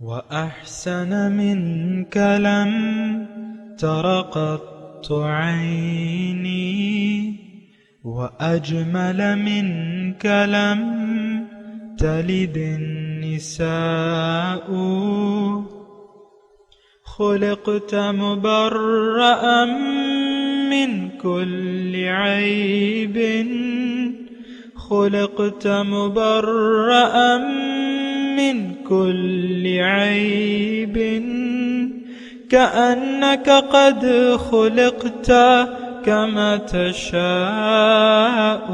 وأحسن منك لم تر قط عيني وأجمل منك لم تلد النساء خلقت مبرأ من كل عيب خلقت مبرأ من كل عيب كأنك قد خلقت كما تشاء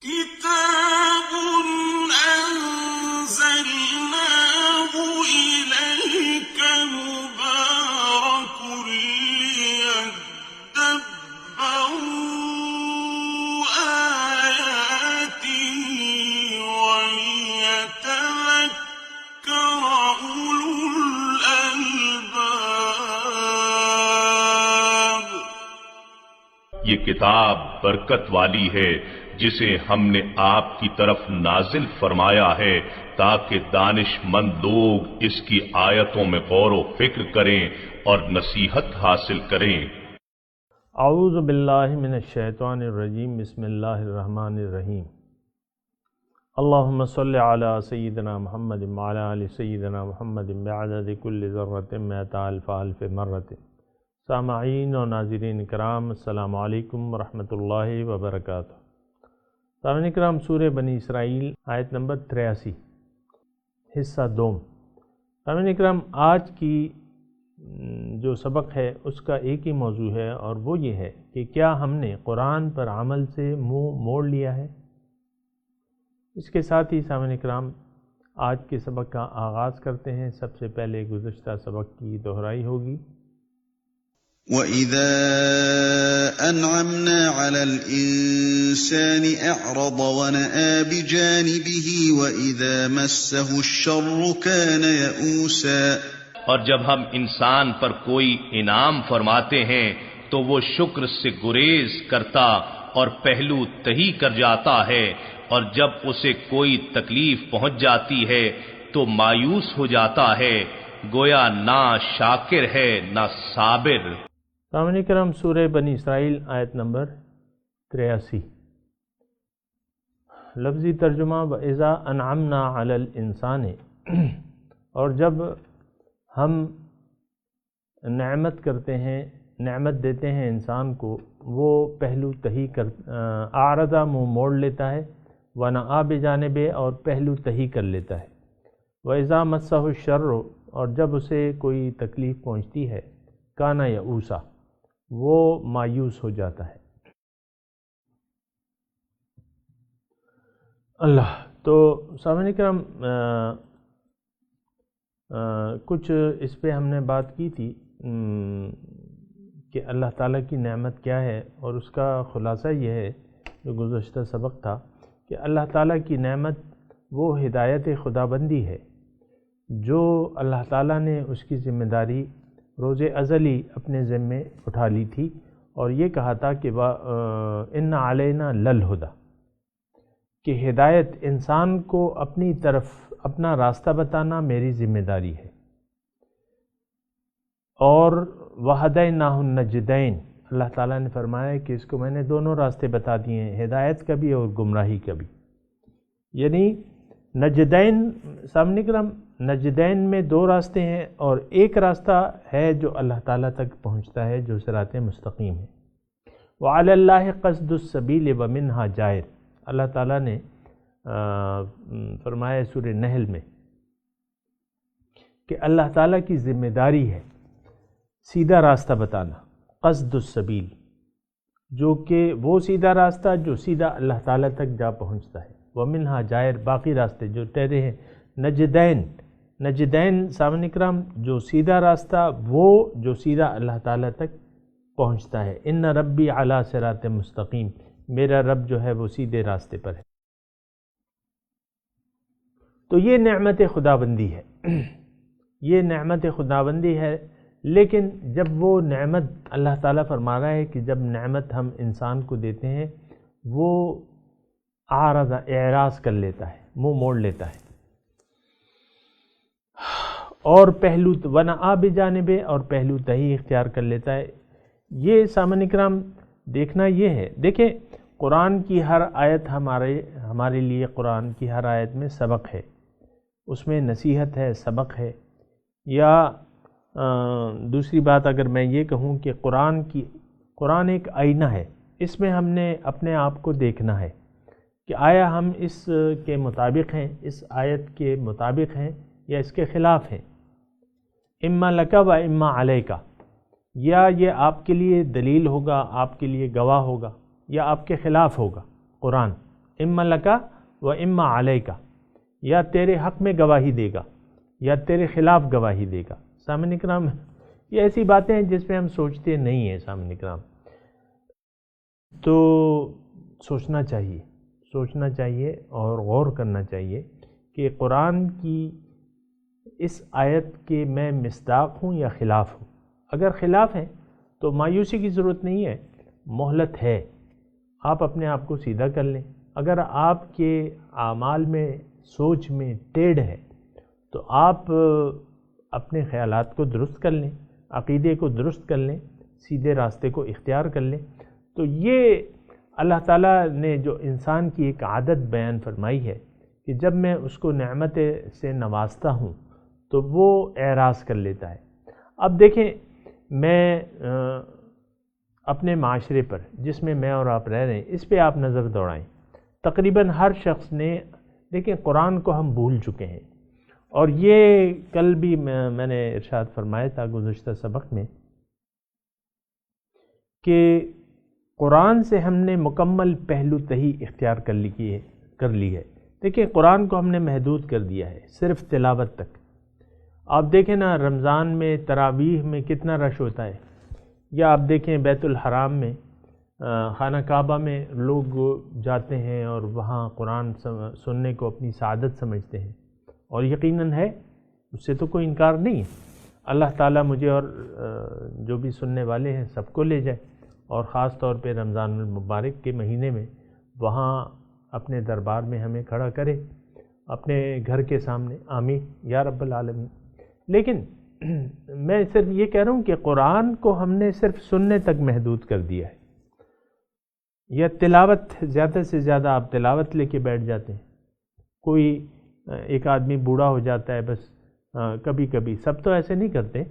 كتاب أنزلناه إليك مبارك ليدبروا آياته وليتذكر أولو الألباب. یہ کتاب برکت والی ہے جسے ہم نے آپ کی طرف نازل فرمایا ہے تاکہ دانش مند لوگ اس کی آیتوں میں غور و فکر کریں اور نصیحت حاصل کریں. اعوذ باللہ من الشیطان الرجیم. بسم اللہ الرحمن الرحیم. اللہم صل علی سیدنا محمد وعلی آل سیدنا محمد بعدد کل ذرۃ مئۃ الف الف مرۃ. سامعین و ناظرین کرام، السلام علیکم ورحمۃ اللہ وبرکاتہ. سامعین کرام، سورہ بنی اسرائیل آیت نمبر 83 حصہ دوم. سامعین کرام، آج کی جو سبق ہے اس کا ایک ہی موضوع ہے اور وہ یہ ہے کہ کیا ہم نے قرآن پر عمل سے منہ موڑ لیا ہے. اس کے ساتھ ہی سامعین کرام آج کے سبق کا آغاز کرتے ہیں. سب سے پہلے گزشتہ سبق کی دہرائی ہوگی. وَإِذَا أَنْعَمْنَا عَلَى الْإِنسَانِ أَعْرَضَ وَنَأَىٰ بِجَانِبِهِ وَإِذَا مَسَّهُ الشَّرُّ كَانَ يَئُوسًا. اور جب ہم انسان پر کوئی انعام فرماتے ہیں تو وہ شکر سے گریز کرتا اور پہلو تہی کر جاتا ہے، اور جب اسے کوئی تکلیف پہنچ جاتی ہے تو مایوس ہو جاتا ہے، گویا نہ شاکر ہے نہ صابر. سامعین کرام، سورہ بنی اسرائیل آیت نمبر 83. لفظی ترجمہ: وَإِذَا أَنْعَمْنَا عَلَى الْإِنسَانِ. اور جب ہم نعمت کرتے ہیں، نعمت دیتے ہیں انسان کو، وہ پہلو تہی اعرضہ منہ موڑ لیتا ہے، وَنَأَىٰ بِجَانِبِهِ اور پہلو تہی کر لیتا ہے. وَإِذَا مَسَّهُ الشَّرُّ اور جب اسے کوئی تکلیف پہنچتی ہے، کَانَ یئوسا وہ مایوس ہو جاتا ہے. اللہ. تو سامعین کرام، کچھ اس پہ ہم نے بات کی تھی کہ اللہ تعالیٰ کی نعمت کیا ہے، اور اس کا خلاصہ یہ ہے جو گزشتہ سبق تھا کہ اللہ تعالیٰ کی نعمت وہ ہدایت خداوندی ہے جو اللہ تعالیٰ نے اس کی ذمہ داری روز ازلی اپنے ذمے اٹھا لی تھی، اور یہ کہا تھا کہ ان علینا للہدیٰ، کہ ہدایت انسان کو اپنی طرف اپنا راستہ بتانا میری ذمہ داری ہے. اور وَہَدَيْنَاهُ النَّجْدَيْنِ، اللہ تعالیٰ نے فرمایا کہ اس کو میں نے دونوں راستے بتا دیے ہیں، ہدایت کا بھی اور گمراہی کا بھی. یعنی نجدین، سامنے کرام، نجدین میں دو راستے ہیں اور ایک راستہ ہے جو اللہ تعالیٰ تک پہنچتا ہے، جو صراط مستقیم ہے. وَعَلَى اللَّهِ قَصْدُ السَّبِيلِ وَمِنْهَا جَائِرٌ. اللہ تعالیٰ نے فرمایا سورہ نحل میں کہ اللہ تعالیٰ کی ذمہ داری ہے سیدھا راستہ بتانا، قصد السبیل، جو کہ وہ سیدھا راستہ جو سیدھا اللہ تعالیٰ تک جا پہنچتا ہے. وَمِنْهَا جَائِرٌ، باقی راستے جو ٹہرے ہیں نجدین. نجدین سامعین کرام، جو سیدھا راستہ وہ جو سیدھا اللہ تعالیٰ تک پہنچتا ہے. ان ربی علی صراط مستقیم، میرا رب جو ہے وہ سیدھے راستے پر ہے. تو یہ نعمت خداوندی ہے، یہ نعمت خداوندی ہے. لیکن جب وہ نعمت اللہ تعالیٰ فرما رہا ہے کہ جب نعمت ہم انسان کو دیتے ہیں وہ اعراض کر لیتا ہے، منہ موڑ لیتا ہے. اور پہلو وَنَآ بِجَانِبِ اور پہلو تہی اختیار کر لیتا ہے۔ یہ سامعین کرام دیکھنا یہ ہے، دیکھیں قرآن کی ہر آیت ہمارے لیے قرآن کی ہر آیت میں سبق ہے، اس میں نصیحت ہے، سبق ہے۔ یا دوسری بات اگر میں یہ کہوں کہ قرآن ایک آئینہ ہے، اس میں ہم نے اپنے آپ کو دیکھنا ہے کہ آیا ہم اس کے مطابق ہیں، اس آیت کے مطابق ہیں یا اس کے خلاف ہیں۔ اما لک و اما علیک، یا یہ آپ کے لیے دلیل ہوگا، آپ کے لیے گواہ ہوگا، یا آپ کے خلاف ہوگا قرآن۔ اما لک و اما علیک، یا تیرے حق میں گواہی دے گا یا تیرے خلاف گواہی دے گا۔ سامعین کرام یہ ایسی باتیں ہیں جس پہ ہم سوچتے نہیں ہیں سامعین کرام، تو سوچنا چاہیے اور غور کرنا چاہیے کہ قرآن کی اس آیت کے میں مصداق ہوں یا خلاف ہوں۔ اگر خلاف ہیں تو مایوسی کی ضرورت نہیں ہے، مہلت ہے، آپ اپنے آپ کو سیدھا کر لیں۔ اگر آپ کے اعمال میں سوچ میں ٹیڑھ ہے تو آپ اپنے خیالات کو درست کر لیں، عقیدے کو درست کر لیں، سیدھے راستے کو اختیار کر لیں۔ تو یہ اللہ تعالیٰ نے جو انسان کی ایک عادت بیان فرمائی ہے کہ جب میں اس کو نعمت سے نوازتا ہوں تو وہ اعراض کر لیتا ہے۔ اب دیکھیں میں اپنے معاشرے پر جس میں میں اور آپ رہ رہے ہیں اس پہ آپ نظر دوڑائیں، تقریباً ہر شخص نے دیکھیں قرآن کو ہم بھول چکے ہیں، اور یہ کل بھی میں نے ارشاد فرمایا تھا گزشتہ سبق میں کہ قرآن سے ہم نے مکمل پہلو تہی اختیار کر لی ہے۔ دیکھیں قرآن کو ہم نے محدود کر دیا ہے صرف تلاوت تک۔ آپ دیکھیں نا رمضان میں تراویح میں کتنا رش ہوتا ہے، یا آپ دیکھیں بیت الحرام میں خانہ کعبہ میں لوگ جاتے ہیں اور وہاں قرآن سننے کو اپنی سعادت سمجھتے ہیں، اور یقیناً ہے، اس سے تو کوئی انکار نہیں ہے۔ اللہ تعالیٰ مجھے اور جو بھی سننے والے ہیں سب کو لے جائے، اور خاص طور پہ رمضان المبارک کے مہینے میں وہاں اپنے دربار میں ہمیں کھڑا کرے اپنے گھر کے سامنے، آمین یا رب العالمین۔ لیکن میں صرف یہ کہہ رہا ہوں کہ قرآن کو ہم نے صرف سننے تک محدود کر دیا ہے، یا تلاوت زیادہ سے زیادہ آپ تلاوت لے کے بیٹھ جاتے ہیں۔ کوئی ایک آدمی بوڑھا ہو جاتا ہے، بس کبھی کبھی، سب تو ایسے نہیں کرتے،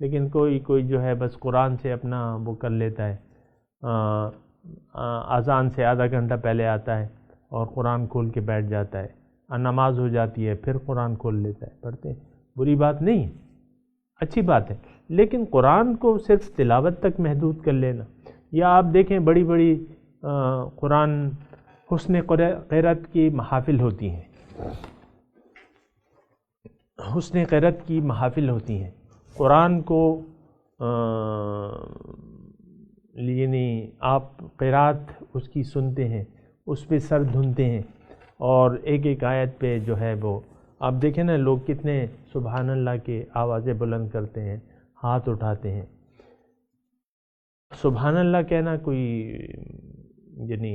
لیکن کوئی جو ہے بس قرآن سے اپنا وہ کر لیتا ہے، اذان سے آدھا گھنٹہ پہلے آتا ہے اور قرآن کھول کے بیٹھ جاتا ہے، نماز ہو جاتی ہے پھر قرآن کھول لیتا ہے، پڑھتے ہیں۔ بری بات نہیں ہے، اچھی بات ہے، لیکن قرآن کو صرف تلاوت تک محدود کر لینا، یا آپ دیکھیں بڑی بڑی قرآن حسن قرأت کی محافل ہوتی ہیں، حسن قرأت کی محافل ہوتی ہیں، قرآن کو یعنی آپ قرأت اس کی سنتے ہیں، اس پہ سر دھنتے ہیں، اور ایک ایک آیت پہ جو ہے وہ آپ دیکھیں نا لوگ کتنے سبحان اللہ کے آوازیں بلند کرتے ہیں، ہاتھ اٹھاتے ہیں۔ سبحان اللہ کہنا کوئی یعنی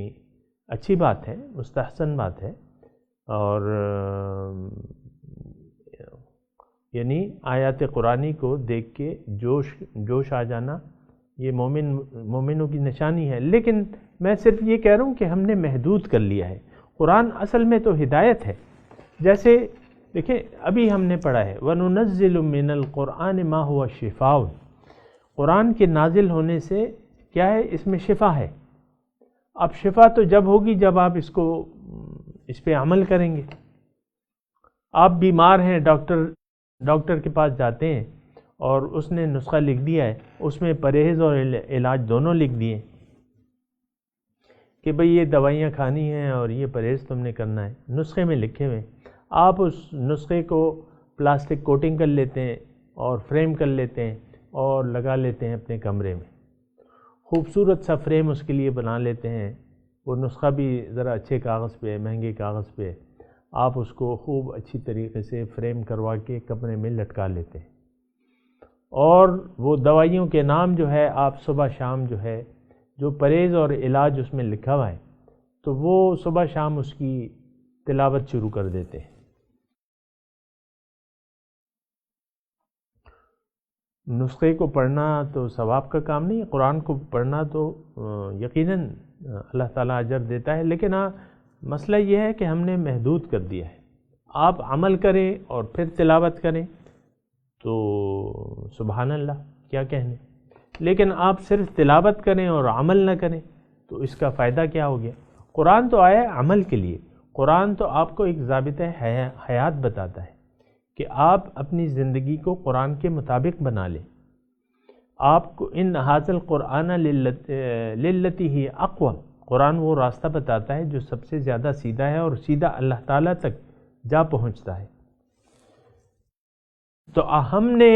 اچھی بات ہے، مستحسن بات ہے، اور یعنی آیات قرآنی کو دیکھ کے جوش آ جانا یہ مومنوں کی نشانی ہے۔ لیکن میں صرف یہ کہہ رہا ہوں کہ ہم نے محدود کر لیا ہے۔ قرآن اصل میں تو ہدایت ہے، جیسے دیکھیں ابھی ہم نے پڑھا ہے وَنُنَزِّلُ مِنَ الْقُرْآنِ مَا هُوَ شِفَاءٌ، قرآن کے نازل ہونے سے کیا ہے، اس میں شفا ہے۔ اب شفا تو جب ہوگی جب آپ اس پہ عمل کریں گے۔ آپ بیمار ہیں، ڈاکٹر کے پاس جاتے ہیں اور اس نے نسخہ لکھ دیا ہے، اس میں پرہیز اور علاج دونوں لکھ دیے کہ بھئی یہ دوائیاں کھانی ہیں اور یہ پرہیز تم نے کرنا ہے، نسخے میں لکھے ہوئے۔ آپ اس نسخے کو پلاسٹک کوٹنگ کر لیتے ہیں اور فریم کر لیتے ہیں اور لگا لیتے ہیں اپنے کمرے میں، خوبصورت سا فریم اس کے لیے بنا لیتے ہیں، وہ نسخہ بھی ذرا اچھے کاغذ پہ، مہنگے کاغذ پہ، آپ اس کو خوب اچھی طریقے سے فریم کروا کے کمرے میں لٹکا لیتے ہیں، اور وہ دوائیوں کے نام جو ہے آپ صبح شام جو ہے جو پرہیز اور علاج اس میں لکھا ہوا ہے تو وہ صبح شام اس کی تلاوت شروع کر دیتے ہیں۔ نسخے کو پڑھنا تو ثواب کا کام نہیں ہے، قرآن کو پڑھنا تو یقیناً اللہ تعالیٰ اجر دیتا ہے، لیکن ہاں مسئلہ یہ ہے کہ ہم نے محدود کر دیا ہے۔ آپ عمل کریں اور پھر تلاوت کریں تو سبحان اللہ کیا کہنے، لیکن آپ صرف تلاوت کریں اور عمل نہ کریں تو اس کا فائدہ کیا ہو گیا؟ قرآن تو آیا ہے عمل کے لیے، قرآن تو آپ کو ایک ضابطۂ حیات بتاتا ہے کہ آپ اپنی زندگی کو قرآن کے مطابق بنا لیں۔ آپ کو ان حاصل قرآن للتی ہی اقوم، قرآن وہ راستہ بتاتا ہے جو سب سے زیادہ سیدھا ہے اور سیدھا اللہ تعالیٰ تک جا پہنچتا ہے۔ تو ہم نے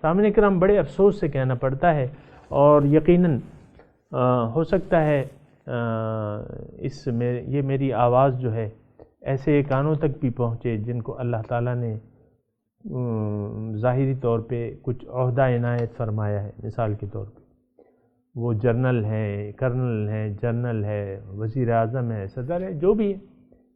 سامنے کرام بڑے افسوس سے کہنا پڑتا ہے، اور یقیناً ہو سکتا ہے یہ میری آواز جو ہے ایسے کانوں تک بھی پہنچے جن کو اللہ تعالیٰ نے ظاہری طور پہ کچھ عہدہ عنایت فرمایا ہے۔ مثال کے طور پہ وہ جرنل ہیں، کرنل ہیں، جنرل ہے، وزیر اعظم ہے، صدر ہے، جو بھی ہے،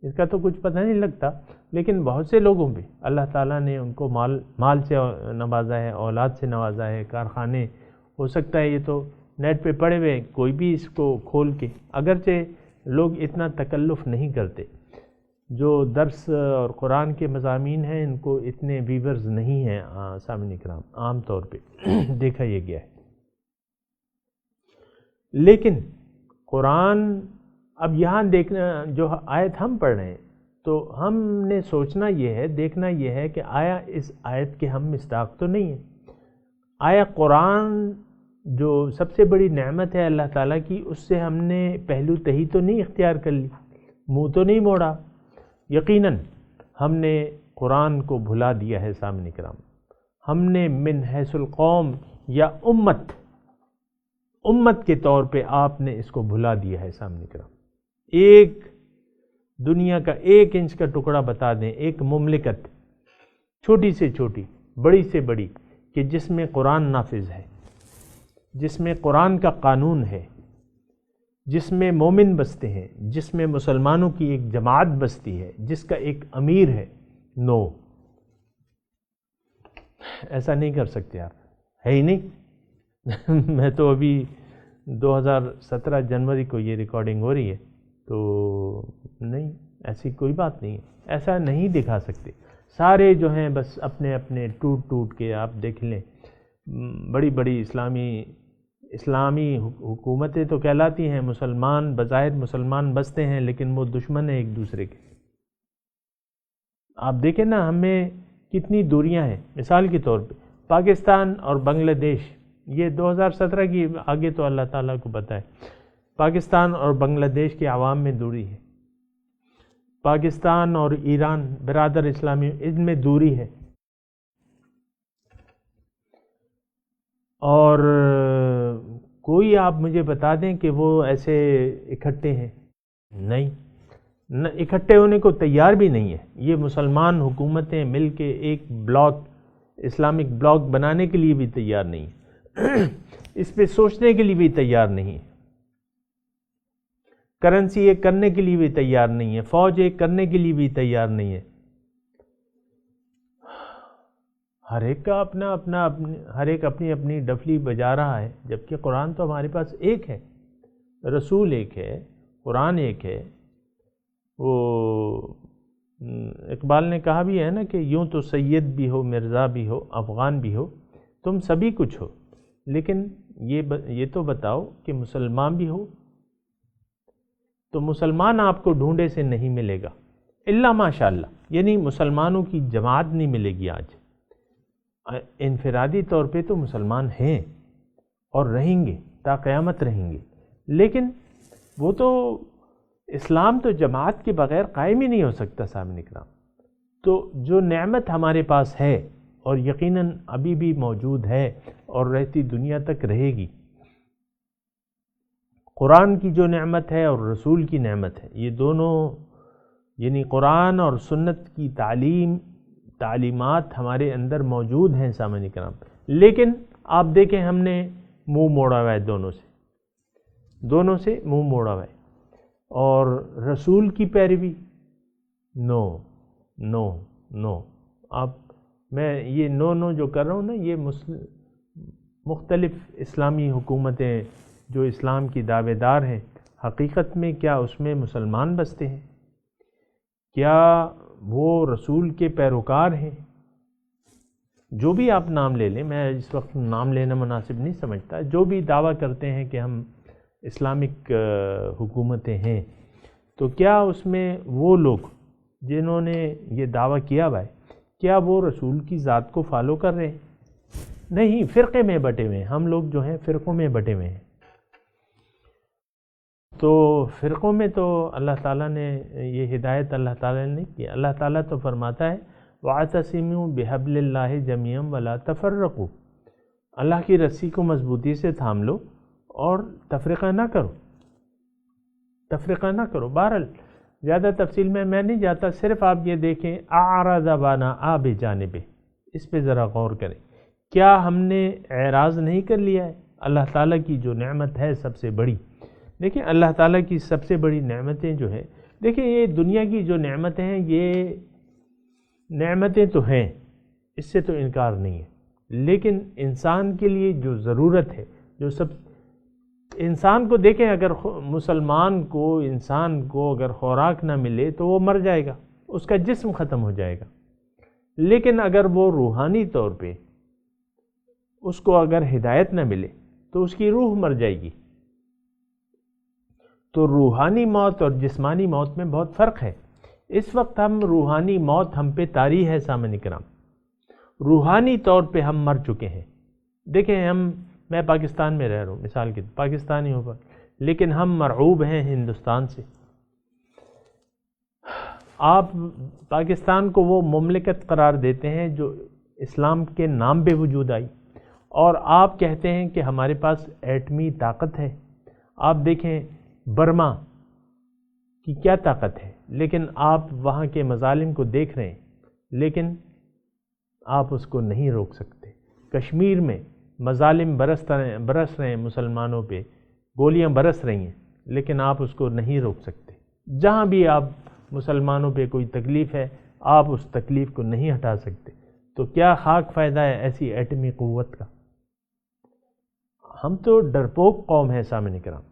اس کا تو کچھ پتہ نہیں لگتا، لیکن بہت سے لوگوں پہ اللہ تعالیٰ نے ان کو مال سے نوازا ہے، اولاد سے نوازا ہے، کارخانے، ہو سکتا ہے یہ تو نیٹ پہ پڑے ہوئے کوئی بھی اس کو کھول کے، اگرچہ لوگ اتنا تکلف نہیں کرتے، جو درس اور قرآن کے مضامین ہیں ان کو اتنے ویورز نہیں ہیں سامعین کرام، عام طور پہ دیکھا یہ گیا ہے۔ لیکن قرآن اب یہاں دیکھنا، جو آیت ہم پڑھ رہے ہیں تو ہم نے سوچنا یہ ہے، دیکھنا یہ ہے کہ آیا اس آیت کے ہم مصداق تو نہیں ہیں؟ آیا قرآن جو سب سے بڑی نعمت ہے اللہ تعالیٰ کی، اس سے ہم نے پہلو تہی تو نہیں اختیار کر لی، منہ تو نہیں موڑا؟ یقیناً ہم نے قرآن کو بھلا دیا ہے سامعین کرام، ہم نے من حیث القوم یا امت کے طور پہ آپ نے اس کو بھلا دیا ہے سامعین کرام۔ ایک دنیا کا 1 انچ کا ٹکڑا بتا دیں، ایک مملکت چھوٹی سے چھوٹی، بڑی سے بڑی، کہ جس میں قرآن نافذ ہے، جس میں قرآن کا قانون ہے، جس میں مومن بستے ہیں، جس میں مسلمانوں کی ایک جماعت بستی ہے، جس کا ایک امیر ہے، نو، ایسا نہیں کر سکتے آپ، ہے ہی نہیں۔ میں تو ابھی 2017 جنوری کو یہ ریکارڈنگ ہو رہی ہے، تو نہیں، ایسی کوئی بات نہیں ہے، ایسا نہیں دکھا سکتے۔ سارے جو ہیں بس اپنے اپنے ٹوٹ کے آپ دیکھ لیں، بڑی بڑی اسلامی حکومتیں تو کہلاتی ہیں، مسلمان بظاہر مسلمان بستے ہیں لیکن وہ دشمن ہیں ایک دوسرے کے۔ آپ دیکھیں نا ہمیں کتنی دوریاں ہیں، مثال کے طور پہ پاکستان اور بنگلہ دیش، یہ 2017 کی، آگے تو اللہ تعالیٰ کو پتہ ہے، پاکستان اور بنگلہ دیش کے عوام میں دوری ہے، پاکستان اور ایران برادر اسلامی، ان میں دوری ہے، اور کوئی آپ مجھے بتا دیں کہ وہ ایسے اکٹھے ہیں؟ نہیں، نہ اکٹھے ہونے کو تیار بھی نہیں ہے۔ یہ مسلمان حکومتیں مل کے ایک بلاک، اسلامک بلاک بنانے کے لیے بھی تیار نہیں ہے، اس پہ سوچنے کے لیے بھی تیار نہیں ہے، کرنسی ایک کرنے کے لیے بھی تیار نہیں ہے، فوج ایک کرنے کے لیے بھی تیار نہیں ہے۔ ہر ایک کا ہر ایک اپنی اپنی ڈفلی بجا رہا ہے، جبکہ قرآن تو ہمارے پاس ایک ہے، رسول ایک ہے، قرآن ایک ہے۔ وہ اقبال نے کہا بھی ہے نا کہ یوں تو سید بھی ہو، مرزا بھی ہو، افغان بھی ہو، تم سبھی کچھ ہو، لیکن یہ تو بتاؤ کہ مسلمان بھی ہو۔ تو مسلمان آپ کو ڈھونڈے سے نہیں ملے گا، الا ماشاءاللہ، یعنی مسلمانوں کی جماعت نہیں ملے گی آج۔ انفرادی طور پہ تو مسلمان ہیں اور رہیں گے، تا قیامت رہیں گے، لیکن وہ تو اسلام تو جماعت کے بغیر قائم ہی نہیں ہو سکتا سامنے کرام۔ تو جو نعمت ہمارے پاس ہے اور یقیناً ابھی بھی موجود ہے اور رہتی دنیا تک رہے گی، قرآن کی جو نعمت ہے اور رسول کی نعمت ہے، یہ دونوں یعنی قرآن اور سنت کی تعلیمات ہمارے اندر موجود ہیں سامعین کرام، لیکن آپ دیکھیں ہم نے منہ موڑا ہوا ہے، دونوں سے منہ موڑا ہوا ہے، اور رسول کی پیروی نو نو نو۔ آپ میں یہ نو جو کر رہا ہوں نا، یہ مختلف اسلامی حکومتیں جو اسلام کی دعوے دار ہیں، حقیقت میں کیا اس میں مسلمان بستے ہیں؟ کیا وہ رسول کے پیروکار ہیں؟ جو بھی آپ نام لے لیں، میں اس وقت نام لینا مناسب نہیں سمجھتا، جو بھی دعویٰ کرتے ہیں کہ ہم اسلامک حکومتیں ہیں، تو کیا اس میں وہ لوگ جنہوں نے یہ دعویٰ کیا ہوا ہے، کیا وہ رسول کی ذات کو فالو کر رہے ہیں؟ نہیں، فرقے میں بٹے ہوئے ہیں، ہم لوگ جو ہیں فرقوں میں بٹے ہوئے ہیں۔ تو فرقوں میں تو اللہ تعالیٰ نے یہ ہدایت اللہ تعالیٰ نے نہیں کی۔ اللہ تعالیٰ تو فرماتا ہے وَاعْتَصِمُوا بِحَبْلِ اللَّهِ جَمِيعًا وَلَا تَفَرَّقُوا، اللہ کی رسی کو مضبوطی سے تھام لو اور تفرقہ نہ کرو، تفرقہ نہ کرو۔ بہرحال زیادہ تفصیل میں نہیں جاتا، صرف آپ یہ دیکھیں اعرض وانا آب جانب، اس پہ ذرا غور کریں، کیا ہم نے اعراض نہیں کر لیا ہے؟ اللہ تعالیٰ کی جو نعمت ہے سب سے بڑی، دیکھیں اللہ تعالیٰ کی سب سے بڑی نعمتیں جو ہیں، دیکھیں یہ دنیا کی جو نعمتیں ہیں یہ نعمتیں تو ہیں، اس سے تو انکار نہیں ہے، لیکن انسان کے لیے جو ضرورت ہے، جو سب انسان کو دیکھیں، اگر مسلمان کو، انسان کو اگر خوراک نہ ملے تو وہ مر جائے گا، اس کا جسم ختم ہو جائے گا، لیکن اگر وہ روحانی طور پہ اس کو اگر ہدایت نہ ملے تو اس کی روح مر جائے گی۔ تو روحانی موت اور جسمانی موت میں بہت فرق ہے۔ اس وقت ہم روحانی موت ہم پہ طاری ہے سامعین کرام، روحانی طور پہ ہم مر چکے ہیں۔ دیکھیں میں پاکستان میں رہ رہا ہوں، مثال کے پاکستانی ہوں، لیکن ہم مرعوب ہیں ہندوستان سے۔ آپ پاکستان کو وہ مملکت قرار دیتے ہیں جو اسلام کے نام پہ وجود آئی، اور آپ کہتے ہیں کہ ہمارے پاس ایٹمی طاقت ہے۔ آپ دیکھیں برما کی کیا طاقت ہے، لیکن آپ وہاں کے مظالم کو دیکھ رہے ہیں، لیکن آپ اس کو نہیں روک سکتے۔ کشمیر میں مظالم برس رہے ہیں مسلمانوں پہ، گولیاں برس رہی ہیں، لیکن آپ اس کو نہیں روک سکتے۔ جہاں بھی آپ مسلمانوں پہ کوئی تکلیف ہے، آپ اس تکلیف کو نہیں ہٹا سکتے۔ تو کیا خاک فائدہ ہے ایسی ایٹمی قوت کا؟ ہم تو ڈرپوک قوم ہے سامعین کرام،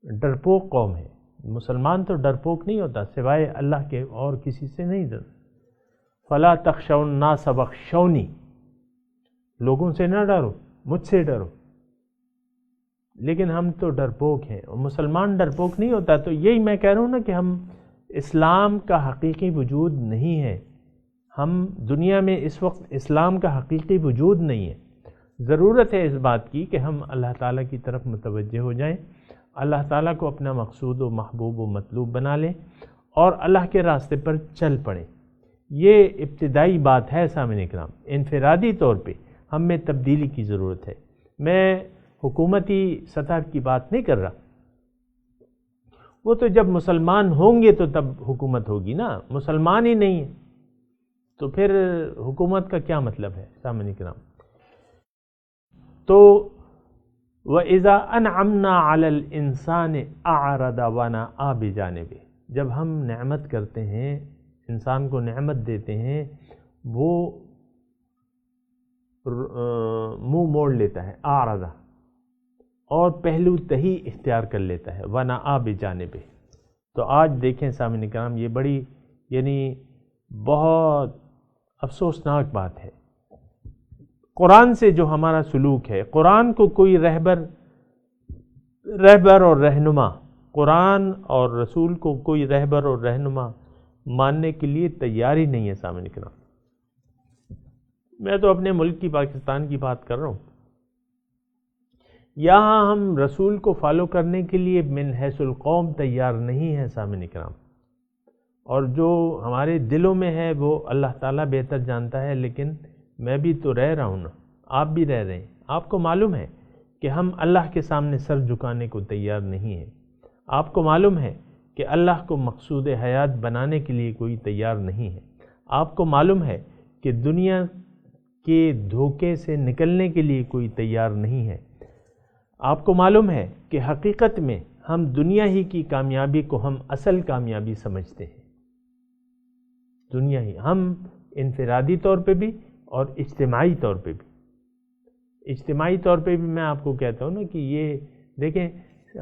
ڈرپوک قوم ہے۔ مسلمان تو ڈرپوک نہیں ہوتا، سوائے اللہ کے اور کسی سے نہیں ڈرتا۔ فلا تخشوا الناس واخشونی، لوگوں سے نہ ڈرو، مجھ سے ڈرو۔ لیکن ہم تو ڈرپوک ہیں، اور مسلمان ڈرپوک نہیں ہوتا۔ تو یہی میں کہہ رہا ہوں نا کہ ہم اسلام کا حقیقی وجود نہیں ہے، ہم دنیا میں اس وقت اسلام کا حقیقی وجود نہیں ہے۔ ضرورت ہے اس بات کی کہ ہم اللہ تعالیٰ کی طرف متوجہ ہو جائیں، اللہ تعالیٰ کو اپنا مقصود و محبوب و مطلوب بنا لیں، اور اللہ کے راستے پر چل پڑیں۔ یہ ابتدائی بات ہے سامعین کرام۔ انفرادی طور پہ ہم میں تبدیلی کی ضرورت ہے۔ میں حکومتی سطح کی بات نہیں کر رہا، وہ تو جب مسلمان ہوں گے تو تب حکومت ہوگی نا، مسلمان ہی نہیں ہے تو پھر حکومت کا کیا مطلب ہے سامعین کرام؟ تو وَإِذَا أَنْعَمْنَا عَلَى الْإِنسَانِ أَعْرَضَ وَنَأَىٰ بِجَانِبِهِ، جب ہم نعمت کرتے ہیں، انسان کو نعمت دیتے ہیں، وہ منہ موڑ لیتا ہے، اعرض، اور پہلو تہی اختیار کر لیتا ہے، وَنَأَىٰ بِجَانِبِهِ۔ تو آج دیکھیں سامعین کرام، یہ بڑی بہت افسوسناک بات ہے۔ قرآن سے جو ہمارا سلوک ہے، قرآن کو کوئی رہبر اور رہنما، قرآن اور رسول کو کوئی رہبر اور رہنما ماننے کے لیے تیار ہی نہیں ہے سامعین کرام۔ میں تو اپنے ملک کی، پاکستان کی بات کر رہا ہوں، یہاں ہم رسول کو فالو کرنے کے لیے من حیث القوم تیار نہیں ہیں سامعین کرام، اور جو ہمارے دلوں میں ہے وہ اللہ تعالیٰ بہتر جانتا ہے، لیکن میں بھی تو رہ رہا ہوں نا، آپ بھی رہ رہے ہیں۔ آپ کو معلوم ہے کہ ہم اللہ کے سامنے سر جھکانے کو تیار نہیں ہیں۔ آپ کو معلوم ہے کہ اللہ کو مقصود حیات بنانے کے لیے کوئی تیار نہیں ہے۔ آپ کو معلوم ہے کہ دنیا کے دھوکے سے نکلنے کے لیے کوئی تیار نہیں ہے۔ آپ کو معلوم ہے کہ حقیقت میں ہم دنیا ہی کی کامیابی کو ہم اصل کامیابی سمجھتے ہیں۔ دنیا ہی، ہم انفرادی طور پہ بھی اور اجتماعی طور پہ بھی۔ اجتماعی طور پہ بھی میں آپ کو کہتا ہوں نا کہ یہ دیکھیں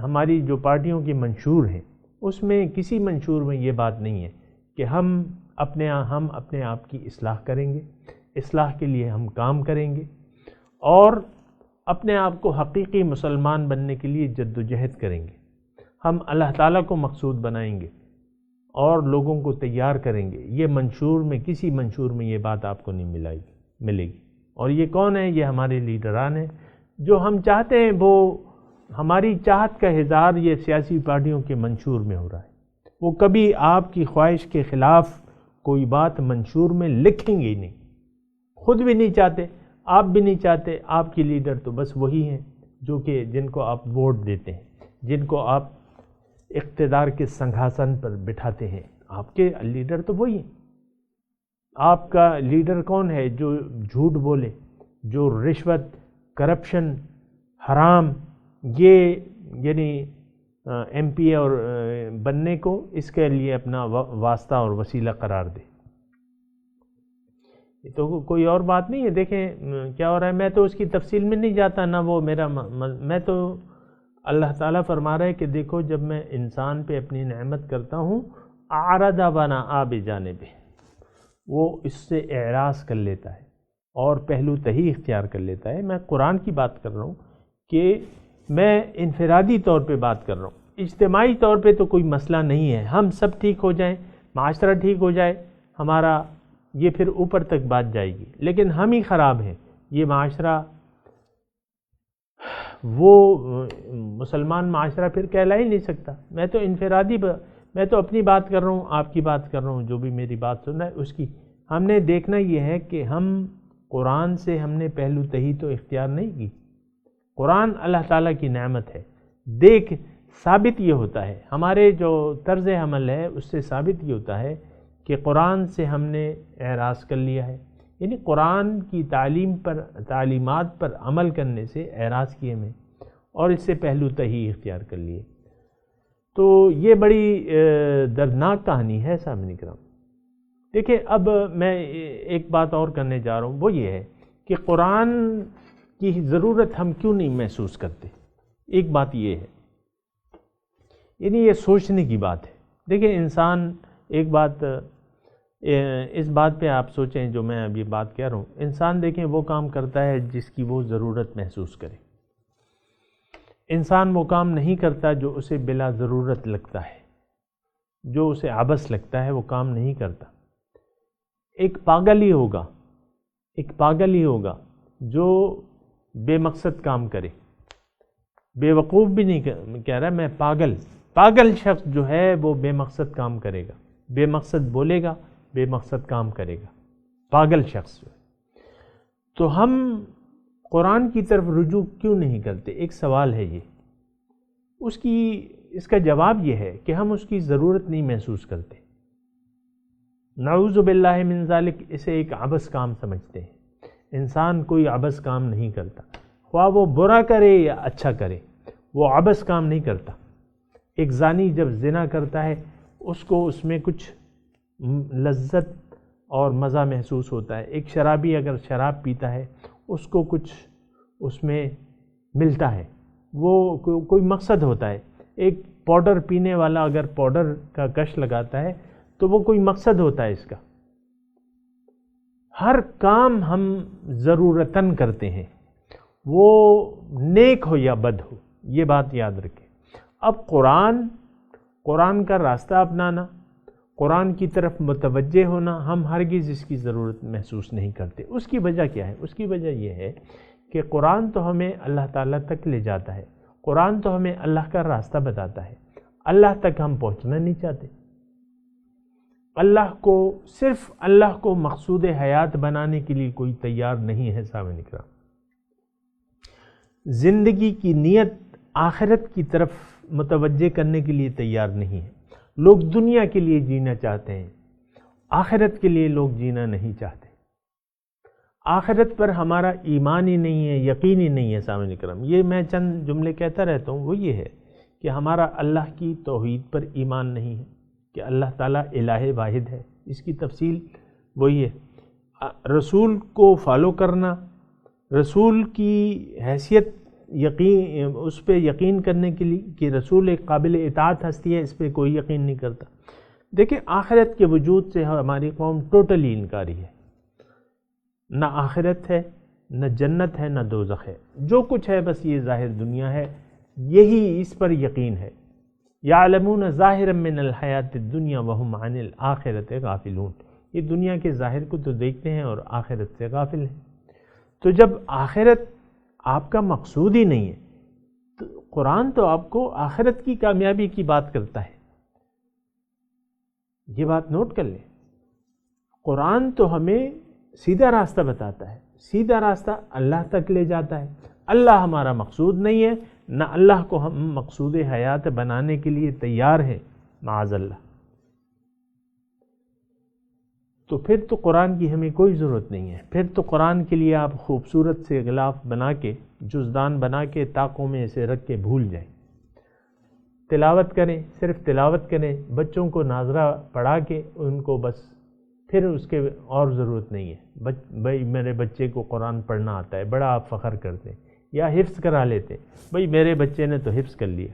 ہماری جو پارٹیوں کے منشور ہیں اس میں کسی منشور میں یہ بات نہیں ہے کہ ہم اپنے آپ کی اصلاح کریں گے، اصلاح کے لیے ہم کام کریں گے اور اپنے آپ کو حقیقی مسلمان بننے کے لیے جد و جہد کریں گے، ہم اللہ تعالیٰ کو مقصود بنائیں گے اور لوگوں کو تیار کریں گے۔ یہ منشور میں کسی منشور میں یہ بات آپ کو نہیں ملے گی۔ اور یہ کون ہے؟ یہ ہمارے لیڈران ہیں جو ہم چاہتے ہیں، وہ ہماری چاہت کا اظہار یہ سیاسی پارٹیوں کے منشور میں ہو رہا ہے۔ وہ کبھی آپ کی خواہش کے خلاف کوئی بات منشور میں لکھیں گے ہی نہیں، خود بھی نہیں چاہتے، آپ بھی نہیں چاہتے۔ آپ کے لیڈر تو بس وہی ہیں جو کہ جن کو آپ ووٹ دیتے ہیں، جن کو آپ اقتدار کے سنگھاسن پر بٹھاتے ہیں، آپ کے لیڈر تو وہی ہیں۔ آپ کا لیڈر کون ہے؟ جو جھوٹ بولے، جو رشوت، کرپشن، حرام، یہ یعنی ایم پی اور بننے کو اس کے لیے اپنا واسطہ اور وسیلہ قرار دے۔ تو کوئی اور بات نہیں ہے۔ دیکھیں کیا ہو رہا ہے، میں تو اس کی تفصیل میں نہیں جاتا، نہ وہ میرا میں تو اللہ تعالیٰ فرما رہا ہے کہ دیکھو جب میں انسان پہ اپنی نعمت کرتا ہوں اعرض وانا آب جانب، وہ اس سے اعراض کر لیتا ہے اور پہلو تہی اختیار کر لیتا ہے۔ میں قرآن کی بات کر رہا ہوں کہ میں انفرادی طور پہ بات کر رہا ہوں، اجتماعی طور پہ تو کوئی مسئلہ نہیں ہے، ہم سب ٹھیک ہو جائیں، معاشرہ ٹھیک ہو جائے ہمارا، یہ پھر اوپر تک بات جائے گی، لیکن ہم ہی خراب ہیں، یہ معاشرہ وہ مسلمان معاشرہ پھر کہلا ہی نہیں سکتا۔ میں تو انفرادی میں تو اپنی بات کر رہا ہوں، آپ کی بات کر رہا ہوں، جو بھی میری بات سن رہا ہے اس کی ہم نے دیکھنا یہ ہے کہ ہم قرآن سے ہم نے پہلو تہی تو اختیار نہیں کی۔ قرآن اللہ تعالیٰ کی نعمت ہے، دیکھ ثابت یہ ہوتا ہے، ہمارے جو طرز عمل ہے اس سے ثابت یہ ہوتا ہے کہ قرآن سے ہم نے اعراض کر لیا ہے، یعنی قرآن کی تعلیمات پر عمل کرنے سے اعراض کیے میں اور اس سے پہلو تہی اختیار کر لیے۔ تو یہ بڑی دردناک کہانی ہے سامعین کرام۔ دیکھیں اب میں ایک بات اور کرنے جا رہا ہوں، وہ یہ ہے کہ قرآن کی ضرورت ہم کیوں نہیں محسوس کرتے۔ ایک بات یہ ہے، یعنی یہ سوچنے کی بات ہے۔ دیکھیں انسان ایک بات، اس بات پہ آپ سوچیں جو میں ابھی بات کہہ رہا ہوں، انسان دیکھیں وہ کام کرتا ہے جس کی وہ ضرورت محسوس کرے، انسان وہ کام نہیں کرتا جو اسے بلا ضرورت لگتا ہے، جو اسے عبث لگتا ہے وہ کام نہیں کرتا۔ ایک پاگل ہی ہوگا جو بے مقصد کام کرے، بے وقوف بھی نہیں کہہ رہا میں، پاگل شخص جو ہے وہ بے مقصد کام کرے گا، بے مقصد بولے گا، بے مقصد کام کرے گا، پاگل شخص جو ہے۔ تو ہم قرآن کی طرف رجوع کیوں نہیں کرتے؟ ایک سوال ہے یہ، اس کا جواب یہ ہے کہ ہم اس کی ضرورت نہیں محسوس کرتے، نعوذ باللہ من ذالک، اسے ایک عبث کام سمجھتے ہیں۔ انسان کوئی عبث کام نہیں کرتا، خواہ وہ برا کرے یا اچھا کرے، وہ عبث کام نہیں کرتا۔ ایک زانی جب زنا کرتا ہے اس کو اس میں کچھ لذت اور مزہ محسوس ہوتا ہے، ایک شرابی اگر شراب پیتا ہے اس کو کچھ اس میں ملتا ہے، وہ کوئی مقصد ہوتا ہے۔ ایک پاؤڈر پینے والا اگر پاؤڈر کا کش لگاتا ہے تو وہ کوئی مقصد ہوتا ہے اس کا۔ ہر کام ہم ضرورتاً کرتے ہیں، وہ نیک ہو یا بد ہو، یہ بات یاد رکھیں۔ اب قرآن کا راستہ اپنانا، قرآن کی طرف متوجہ ہونا، ہم ہرگز اس کی ضرورت محسوس نہیں کرتے۔ اس کی وجہ کیا ہے؟ اس کی وجہ یہ ہے کہ قرآن تو ہمیں اللہ تعالیٰ تک لے جاتا ہے، قرآن تو ہمیں اللہ کا راستہ بتاتا ہے، اللہ تک ہم پہنچنا نہیں چاہتے۔ صرف اللہ کو مقصود حیات بنانے کے لیے کوئی تیار نہیں ہے سامعین کرام۔ زندگی کی نیت آخرت کی طرف متوجہ کرنے کے لیے تیار نہیں ہے۔ لوگ دنیا کے لیے جینا چاہتے ہیں، آخرت کے لیے لوگ جینا نہیں چاہتے۔ آخرت پر ہمارا ایمان ہی نہیں ہے، یقین ہی نہیں ہے سامعین کرام۔ یہ میں چند جملے کہتا رہتا ہوں، وہ یہ ہے کہ ہمارا اللہ کی توحید پر ایمان نہیں ہے کہ اللہ تعالیٰ الہ واحد ہے، اس کی تفصیل وہی ہے۔ رسول کو فالو کرنا، رسول کی حیثیت یقین اس پہ یقین کرنے کے لیے کہ رسول ایک قابل اطاعت ہستی ہے، اس پہ کوئی یقین نہیں کرتا۔ دیکھیں آخرت کے وجود سے ہماری قوم ٹوٹلی انکاری ہے، نہ آخرت ہے، نہ جنت ہے، نہ دوزخ ہے، جو کچھ ہے بس یہ ظاہر دنیا ہے، یہی اس پر یقین ہے۔ یعلمون ظاہرا من الحیات الدنیا وہم عن الآخرۃ غافلون، یہ دنیا کے ظاہر کو تو دیکھتے ہیں اور آخرت سے غافل ہیں۔ تو جب آخرت آپ کا مقصود ہی نہیں ہے تو قرآن تو آپ کو آخرت کی کامیابی کی بات کرتا ہے، یہ بات نوٹ کر لیں۔ قرآن تو ہمیں سیدھا راستہ بتاتا ہے، سیدھا راستہ اللہ تک لے جاتا ہے۔ اللہ ہمارا مقصود نہیں ہے، نہ اللہ کو ہم مقصود حیات بنانے کے لیے تیار ہیں، معاذ اللہ۔ تو پھر تو قرآن کی ہمیں کوئی ضرورت نہیں ہے، پھر تو قرآن کے لیے آپ خوبصورت سے غلاف بنا کے، جزدان بنا کے طاقوں میں اسے رکھ کے بھول جائیں، تلاوت کریں، صرف تلاوت کریں، بچوں کو ناظرہ پڑھا کے ان کو بس، پھر اس کے اور ضرورت نہیں ہے۔ بھائی میرے بچے کو قرآن پڑھنا آتا ہے، بڑا آپ فخر کرتے ہیں، یا حفظ کرا لیتے ہیں، بھائی میرے بچے نے تو حفظ کر لیا،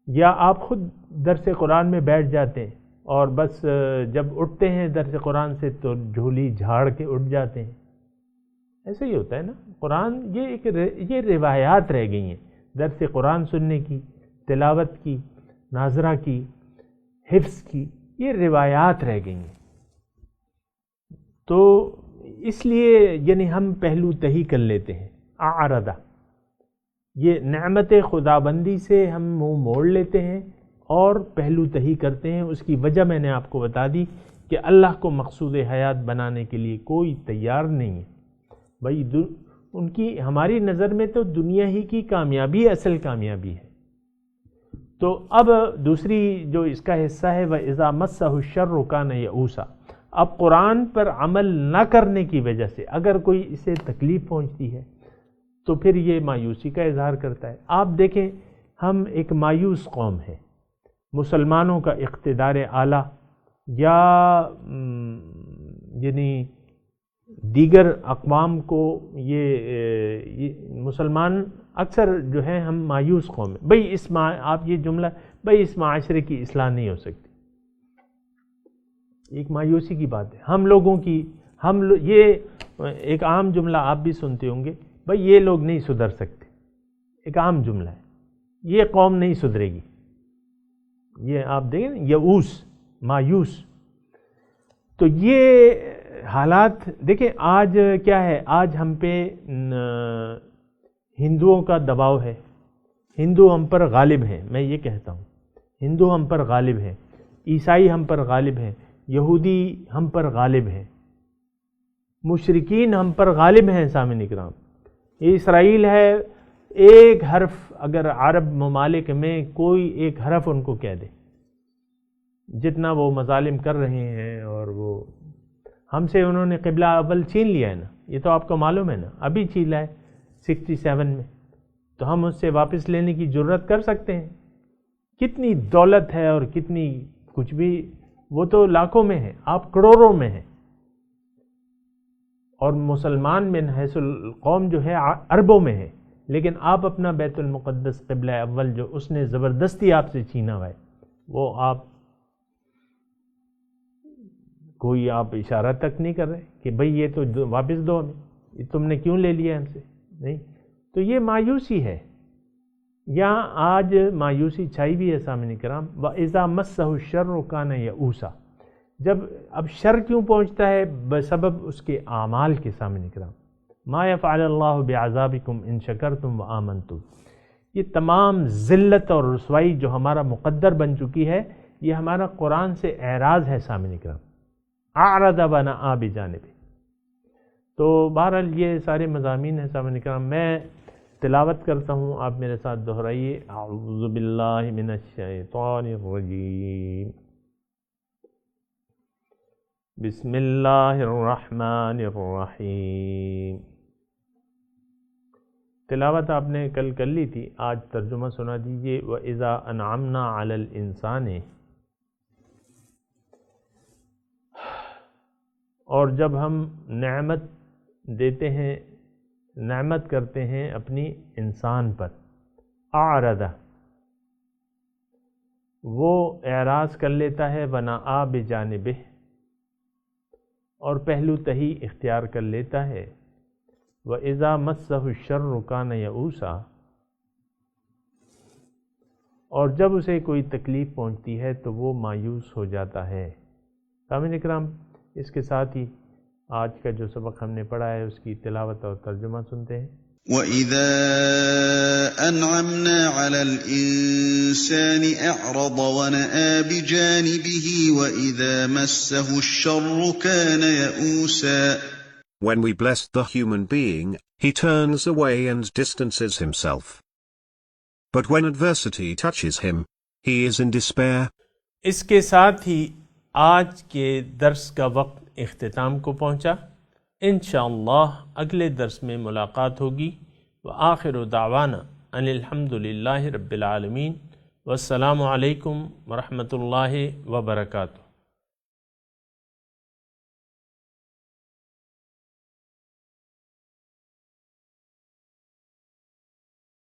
یا آپ خود درس قرآن میں بیٹھ جاتے ہیں اور بس جب اٹھتے ہیں درس قرآن سے تو جھولی جھاڑ کے اٹھ جاتے ہیں۔ ایسے ہی ہوتا ہے نا، قرآن یہ روایات رہ گئی ہیں، درس قرآن سننے کی، تلاوت کی، ناظرہ کی، حفظ کی، یہ روایات رہ گئی ہیں۔ تو اس لیے یعنی ہم پہلو تہی کر لیتے ہیں، اعرضہ، یہ نعمت خدابندی سے ہم منہ موڑ لیتے ہیں اور پہلو تہی کرتے ہیں۔ اس کی وجہ میں نے آپ کو بتا دی کہ اللہ کو مقصود حیات بنانے کے لیے کوئی تیار نہیں ہے۔ بھائی ان کی ہماری نظر میں تو دنیا ہی کی کامیابی اصل کامیابی ہے۔ تو اب دوسری جو اس کا حصہ ہے، وَإِذَا مَسَّهُ الشَّرُّ كَانَ يَئُوسًا، اب قرآن پر عمل نہ کرنے کی وجہ سے اگر کوئی اسے تکلیف پہنچتی ہے تو پھر یہ مایوسی کا اظہار کرتا ہے۔ آپ دیکھیں ہم ایک مایوس قوم ہے، مسلمانوں کا اقتدار اعلیٰ یا یعنی دیگر اقوام کو یہ مسلمان اکثر جو ہے ہم مایوس قوم ہیں۔ بھئی آپ یہ جملہ، بھئی اس معاشرے کی اصلاح نہیں ہو سکتی، ایک مایوسی کی بات ہے۔ ہم لوگوں کی یہ ایک عام جملہ آپ بھی سنتے ہوں گے، بھئی یہ لوگ نہیں سدھر سکتے، ایک عام جملہ ہے، یہ قوم نہیں سدھرے گی، یہ آپ دیکھیں نا، یئوس، مایوس۔ تو یہ حالات دیکھیں آج کیا ہے، آج ہم پہ ہندوؤں کا دباؤ ہے، ہندو ہم پر غالب ہیں، میں یہ کہتا ہوں ہندو ہم پر غالب ہیں، عیسائی ہم پر غالب ہیں، یہودی ہم پر غالب ہیں، مشرکین ہم پر غالب ہیں۔ سامعین اکرام، اسرائیل ہے، ایک حرف اگر عرب ممالک میں کوئی ایک حرف ان کو کہہ دے، جتنا وہ مظالم کر رہے ہیں، اور وہ ہم سے انہوں نے قبلہ اول چھین لیا ہے نا، یہ تو آپ کو معلوم ہے نا، ابھی چھینا ہے 67 میں، تو ہم اس سے واپس لینے کی جرت کر سکتے ہیں؟ کتنی دولت ہے اور کتنی کچھ بھی، وہ تو لاکھوں میں ہے، آپ کروڑوں میں ہیں، اور مسلمان من حیث القوم جو ہے اربوں میں ہے، لیکن آپ اپنا بیت المقدس قبلہ اول جو اس نے زبردستی آپ سے چھینا ہوا ہے، وہ آپ کوئی آپ اشارہ تک نہیں کر رہے کہ بھئی یہ تو واپس دو ہمیں، یہ تم نے کیوں لے لیا ہم سے؟ نہیں، تو یہ مایوسی ہے، یہاں آج مایوسی چھائی بھی ہے۔ سامعین کرام، وَإِذَا مَسَّهُ الشَّرُّ كَانَ يَئُوسًا، جب اب شر کیوں پہنچتا ہے؟ بسبب اس کے اعمال کے۔ سامعین کرام، مَا يَفْعَلُ اللَّهُ بِعَذَابِكُمْ إِن شَكَرْتُمْ وَآمَنْتُمْ، یہ تمام ذلت اور رسوائی جو ہمارا مقدر بن چکی ہے، یہ ہمارا قرآن سے اعراض ہے۔ سامعین کرام، اعرض ونأى بجانبه۔ تو بہرحال یہ سارے مضامین ہیں۔ سامعین کرام، میں تلاوت کرتا ہوں، آپ میرے ساتھ دہرائیے، اعوذ باللہ من الشیطان الرجیم، بسم اللہ الرحمن الرحیم۔ تلاوت آپ نے کل کر لی تھی، آج ترجمہ سنا دیجئے۔ وَإِذَا أَنْعَمْنَا عَلَى الْإِنسَانِ، اور جب ہم نعمت دیتے ہیں، نعمت کرتے ہیں اپنی انسان پر، اعرض وہ اعراض کر لیتا ہے، ونأى بجانبہ اور پہلو تہی اختیار کر لیتا ہے، وإذا مسہ الشر کان یئوسا اور جب اسے کوئی تکلیف پہنچتی ہے تو وہ مایوس ہو جاتا ہے۔ سامعین اکرام، اس کے ساتھ ہی آج کا جو سبق ہم نے پڑھا ہے اس کی تلاوت اور ترجمہ سنتے ہیں۔ وَإِذَا أَنْعَمْنَا عَلَى الْإِنسَانِ أَعْرَضَ وَنَأَىٰ بِجَانِبِهِ وَإِذَا مَسَّهُ الشَّرُّ كَانَ يَئُوسًا When we bless the human being, he turns away and distances himself. But when adversity touches him, he is in despair. اس کے ساتھ ہی آج کے درس کا وقت اختتام کو پہنچا۔ انشاءاللہ اگلے درس میں ملاقات ہوگی۔ وآخر دعوانا ان الحمد للہ رب العالمین، والسلام علیکم ورحمۃ اللہ وبرکاتہ۔